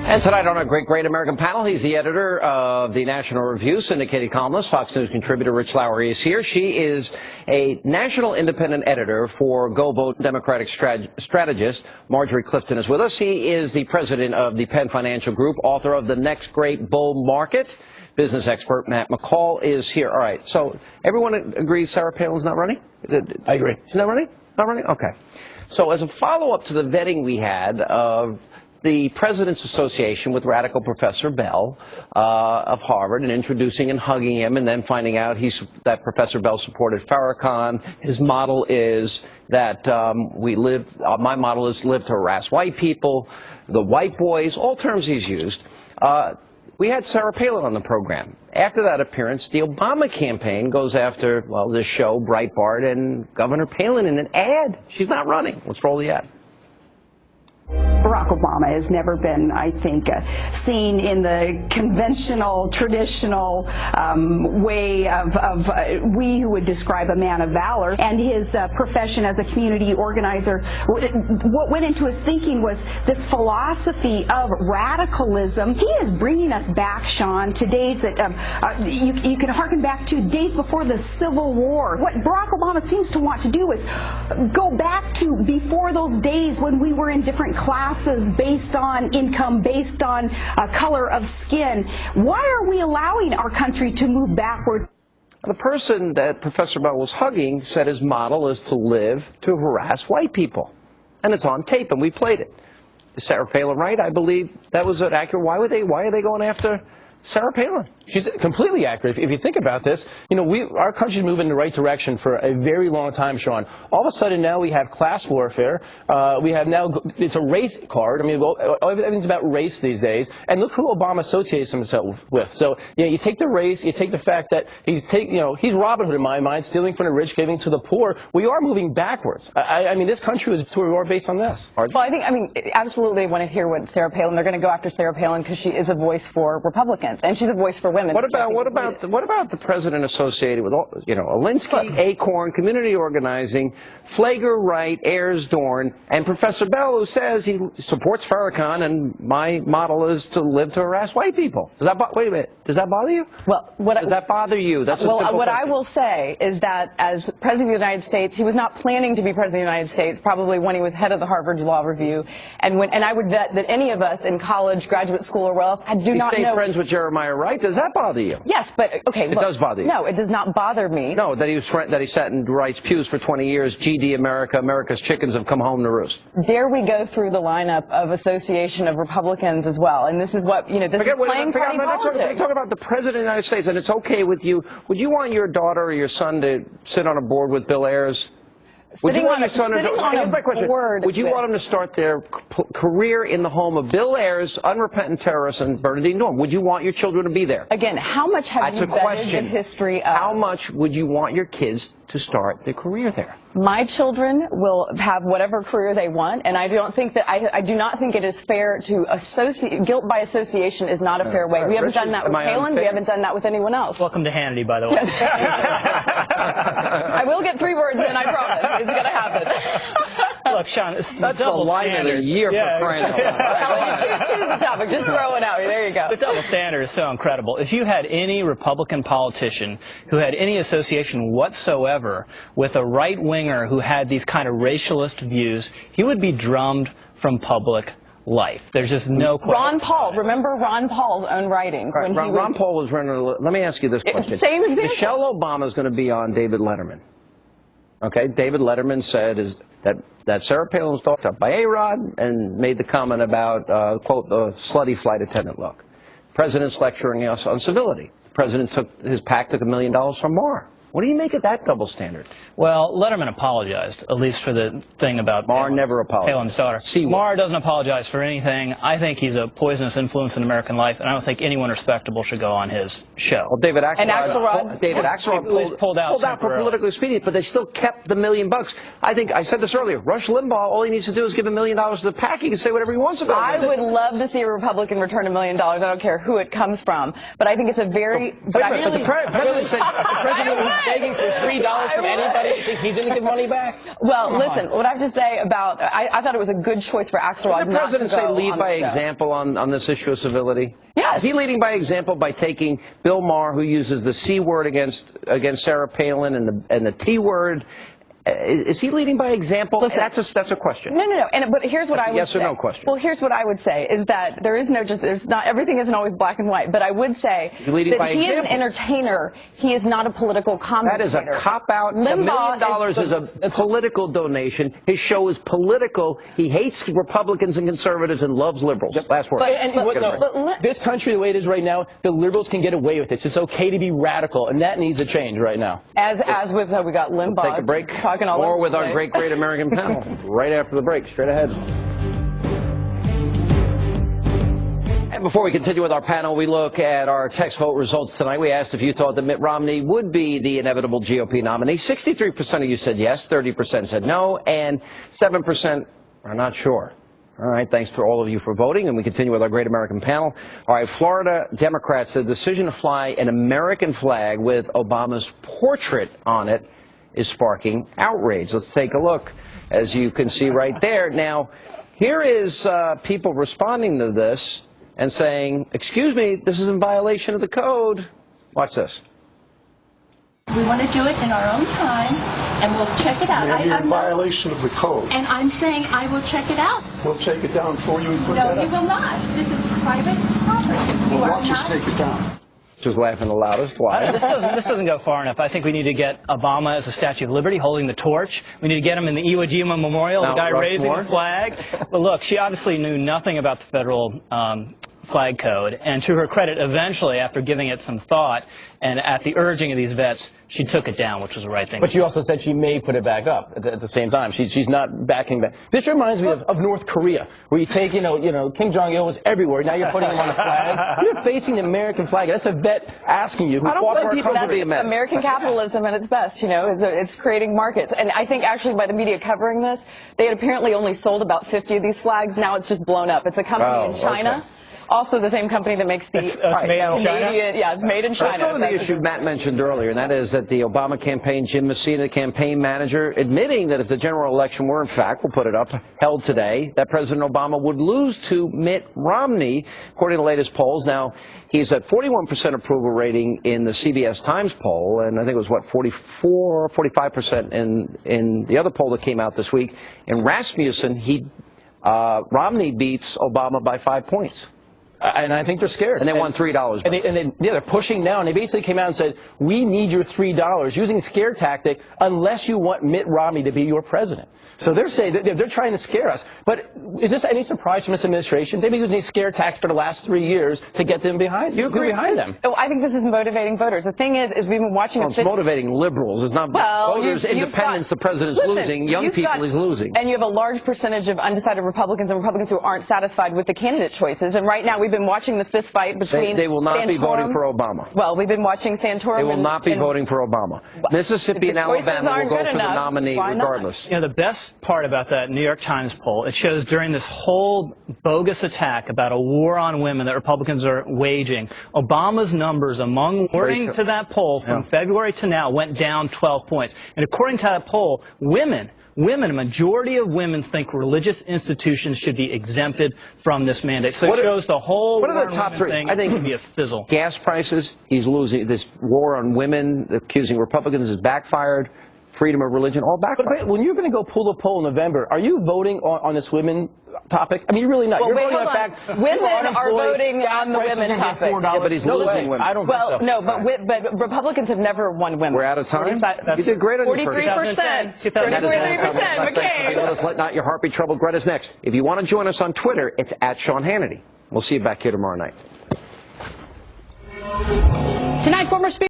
And tonight on our Great American panel, he's the editor of the National Review, syndicated columnist, Fox News contributor Rich Lowry is here. She is a national independent editor for Go Vote Democratic strategist. Marjorie Clifton is with us. He is the president of the Penn Financial Group, author of The Next Great Bull Market. Business expert Matt McCall is here. All right, so everyone agrees Sarah Palin's not running? I agree. She's not running? Not running? Okay. So as a follow-up to the vetting we had of the President's Association with Radical Professor Bell of Harvard, and introducing and hugging him, and then finding out that Professor Bell supported Farrakhan. His model is that my model is live to harass white people, the white boys, all terms he's used. We had Sarah Palin on the program. After that appearance, the Obama campaign goes after, well, this show, Breitbart, and Governor Palin in an ad. She's not running. Let's roll the ad. Barack Obama has never been, I think, seen in the conventional, traditional way of we who would describe a man of valor. And his profession as a community organizer, what went into his thinking was this philosophy of radicalism. He is bringing us back, Sean, to days that you can harken back to days before the Civil War. What Barack Obama seems to want to do is go back to before those days when we were in different classes based on income, based on color of skin. Why are we allowing our country to move backwards? The person that Professor Bell was hugging said his model is to live to harass white people. And it's on tape, and we played it. Is Sarah Palin right? I believe that was accurate. Why are they going after Sarah Palin? She's completely accurate. If you think about this, you know, our country's moving in the right direction for a very long time, Sean. All of a sudden now we have class warfare. We have now, it's a race card. I mean, everything's about race these days. And look who Obama associates himself with. So, you know, you take the race, you take the fact that he's Robin Hood in my mind, stealing from the rich, giving to the poor. We are moving backwards. I mean, this country is to war based on this. Well, I mean, absolutely want to hear what Sarah Palin, they're going to go after Sarah Palin because she is a voice for Republicans. And she's a voice for women. What about the president associated with, Alinsky, Acorn, community organizing, Flager, Wright, Ayers, Dorn, and Professor Bell, who says he supports Farrakhan, and my model is to live to harass white people? Wait a minute. Does that bother you? Well, does that bother you? That's what I will say is that as President of the United States, he was not planning to be President of the United States, probably when he was head of the Harvard Law Review, and I would bet that any of us in college, graduate school, or where else, I do not know. You stayed friends with Jeremiah Wright. Does that bother you? Yes, but okay. It does bother you. No, it does not bother me. No, that he sat in Wright's pews for 20 years. GD America, America's chickens have come home to roost. Dare we go through the lineup of association of Republicans as well? And this is what, this is playing party politics. We're talking about the President of the United States, and it's okay with you. Would you want your daughter or your son to sit on a board with Bill Ayers? Would you want him to start their career in the home of Bill Ayers, unrepentant terrorists, and Bernardine Norm? Would you want your children to be there? Again, how much have you vetted the history of? How much would you want your kids to start their career there? My children will have whatever career they want, and I don't think that I do not think it is fair to associate. Guilt by association is not a fair way. We haven't done that with Palin. We haven't done that with anyone else. Welcome to Hannity, by the way. I will get 3 words in, I promise. It's going to happen. Look, Sean, that's the line of the year for crying out loud. Choose the topic. Just throw it out. There you go. The double standard is so incredible. If you had any Republican politician who had any association whatsoever with a right-winger who had these kind of racialist views, he would be drummed from public life. There's just no question. Ron Paul. Remember Ron Paul's own writing? Right. Ron Paul was running. Let me ask you this question. Same example. Michelle Obama is going to be on David Letterman. Okay, David Letterman said that Sarah Palin was talked up by A-Rod and made the comment about, quote, the slutty flight attendant look. President's lecturing us on civility. The president took $1 million from Marr. What do you make of that double standard? Well, Letterman apologized, at least for the thing about Marr never apologized. Palin's daughter. Marr doesn't apologize for anything. I think he's a poisonous influence in American life, and I don't think anyone respectable should go on his show. Well, David Axelrod pulled out for political expedience, but they still kept the $1 million. I said this earlier. Rush Limbaugh, all he needs to do is give $1 million to the PAC. He can say whatever he wants about it. I would love to see a Republican return $1 million. I don't care who it comes from, but I think it's a very. The president said. begging for $3 from anybody? You think he's going to give money back? Well, listen, what I have to say about, I thought it was a good choice for Axelrod. Did the president say lead by example on this issue of civility? Yes. Is he leading by example by taking Bill Maher, who uses the C word against Sarah Palin and the T word? Is he leading by example? Listen, that's a question. No. But here's what I would yes say. Yes or no question. Well, here's what I would say is that there's not everything isn't always black and white. But I would say that he is an entertainer. He is not a political commentator. That is a cop-out. $1 million is a political donation. His show is political. He hates Republicans and conservatives and loves liberals. Yep. Last word. This country, the way it is right now, the liberals can get away with it. It's okay to be radical, and that needs a change right now. As with we got Limbaugh. We'll take a break. More with our great American panel right after the break. Straight ahead. And before we continue with our panel, we look at our text vote results tonight. We asked if you thought that Mitt Romney would be the inevitable GOP nominee. 63% of you said yes, 30% said no, and 7% are not sure. All right, thanks for all of you for voting, and we continue with our great American panel. All right, Florida Democrats, the decision to fly an American flag with Obama's portrait on it is sparking outrage. Let's take a look, as you can see right there. Now, here is people responding to this and saying, excuse me, this is in violation of the code. Watch this. We want to do it in our own time, and we'll check it out. You're in violation of the code. And I'm saying I will check it out. We'll take it down for you and put No, that you up. will not. This is private property. Well, watch us take it down. Just laughing the loudest. Why? This doesn't go far enough. I think we need to get Obama as a Statue of Liberty holding the torch. We need to get him in the Iwo Jima Memorial, the guy raising the flag. But look, she obviously knew nothing about the federal flag code. And to her credit, eventually, after giving it some thought and at the urging of these vets, she took it down, which was the right thing. But she also said she may put it back up at the same time. She's not backing back. This reminds me of North Korea, where you take, Kim Jong-il was everywhere. Now you're putting him on a flag. You're facing the American flag. That's a vet asking you who fought for our country. American capitalism at its best, it's creating markets. And I think actually by the media covering this, they had apparently only sold about 50 of these flags. Now it's just blown up. It's a company in China. Okay. Also the same company that makes the made in China? Yeah, it's made in China. Let's go to the issue Matt mentioned earlier, and that is that the Obama campaign, Jim Messina, the campaign manager, admitting that if the general election were in fact, we'll put it up, held today, that President Obama would lose to Mitt Romney, according to the latest polls. Now, he's at 41% approval rating in the CBS Times poll, and I think it was, 45% in the other poll that came out this week. In Rasmussen, Romney beats Obama by 5 points. And I think they're scared. And they won $3. They're pushing now, and they basically came out and said, we need your $3, using a scare tactic, unless you want Mitt Romney to be your president. So they're saying they're trying to scare us. But is this any surprise from this administration? They've been using scare tactics for the last 3 years to get them behind them. Oh, I think this is motivating voters. The thing is we've been watching. It's motivating liberals. It's not voters. Independents. The president's losing. Young people, he's losing. And you have a large percentage of undecided Republicans and Republicans who aren't satisfied with the candidate choices. And right now we've been watching the fist fight between. They will not Santorum. be voting for Obama. Well, we've been watching Santorum. They will not be voting for Obama. Mississippi and Alabama will go for the nominee regardless. The best part about that New York Times poll, it shows during this whole bogus attack about a war on women that Republicans are waging, Obama's numbers according to that poll from February to now went down 12 points. And according to that poll, women, a majority of women think religious institutions should be exempted from this mandate. So it shows the whole What are the top three? I think it would be a fizzle. Gas prices, he's losing. This war on women, accusing Republicans, has backfired. Freedom of religion, all backfired. But when you're going to go pull the poll in November, are you voting on this women topic? I mean, you're really not. Well, you're wait, voting hold on on. fact. Women are voting on the women topic. Yeah, but he's losing women. I don't well, think so. no, but Republicans have never won women. We're out of time. You did great on your first. 43%. 43%. McCain. Let not your heart be troubled. Greta's next. If you want to join us on Twitter, it's at Sean Hannity. We'll see you back here tomorrow night. Tonight, former Speaker